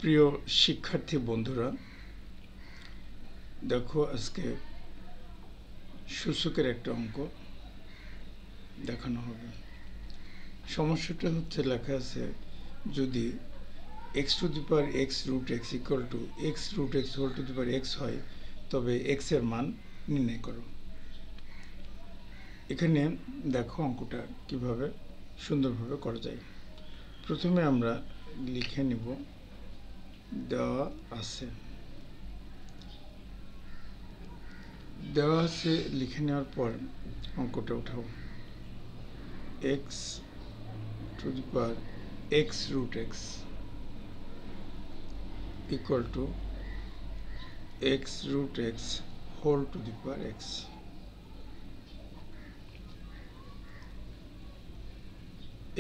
প্রিয় শিক্ষার্থী বন্ধুরা, দেখো আজকে সূচকের একটা অঙ্ক দেখানো হবে। সমস্যাটা হচ্ছে লেখা আছে যদি x to the power x root x equal to x root x whole to the power x হয় তবে x এর মান নির্ণয় করো। এখানে দেখো অঙ্কটা কিভাবে সুন্দরভাবে করা যায়। প্রথমে আমরা লিখে নিব দেওয়া আছে লিখে নেওয়ার পর অঙ্কটা উঠাও। x to the power x root x equal to x root x whole to the power x.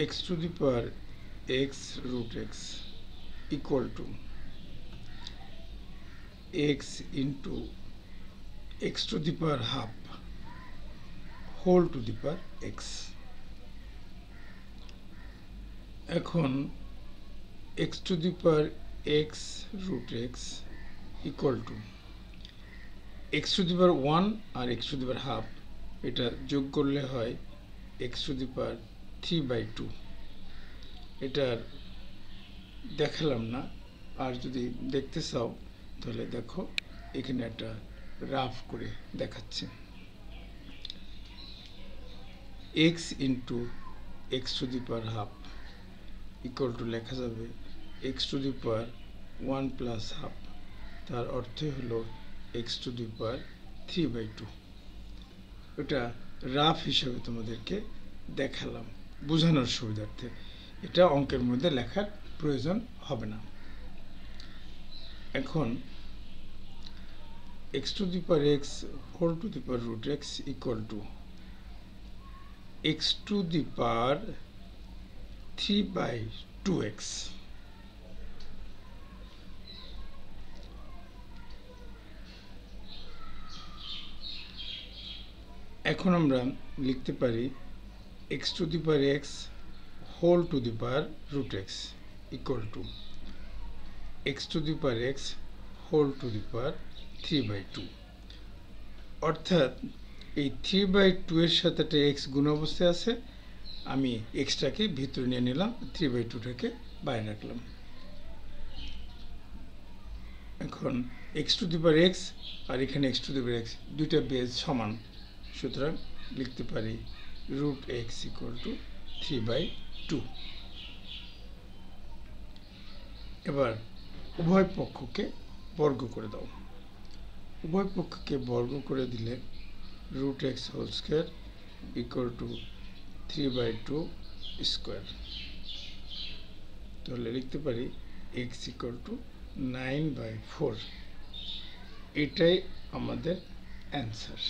X to the power x root x equal to x into x to the power half whole to the power x. এখন x to the power x root x equal to x to the power 1 আর x to the power half, এটা যোগ করলে হয় x to the power 3/2। এটা দেখালাম না, আর যদি দেখতে চাও তাহলে দেখো এখানে একটা রাফ করে দেখাচ্ছে। x into x to the power half equal to লেখা যাবে x to the power 1 plus half, তার অর্থ হলো x to the power 3/2। এটা রাফ হিসাবে তোমাদেরকে দেখালাম বোঝানোর সুবিধার্থে, এটা অঙ্কের মধ্যে লেখার প্রয়োজন হবে না। এখন x to the power x whole to the power root x equal to x to the power 3/2x। এখন আমরা লিখতে পারি x to the power x whole to the power root x equal to x to the power x whole to the power 3/2। অর্থাৎ এই 3/2 এর সাথে একটা x গুণ অবস্থায় আছে, আমি xটাকে ভিতরে নিয়ে নিলাম, 3/2টাকে বাইরে রাখলাম। এখন x to the power x আর এখানে x to the power x দুইটা বেজ সমান, সুতরাং লিখতে পারি root x equal to 3/2। এবার উভয় পক্ষকে বর্গ করে দাও। উভয় পক্ষকে বর্গ করে দিলে root x whole square equal to 3/2 square, তাহলে লিখতে পারি x equal to 9/4। এটাই আমাদের অ্যান্সার।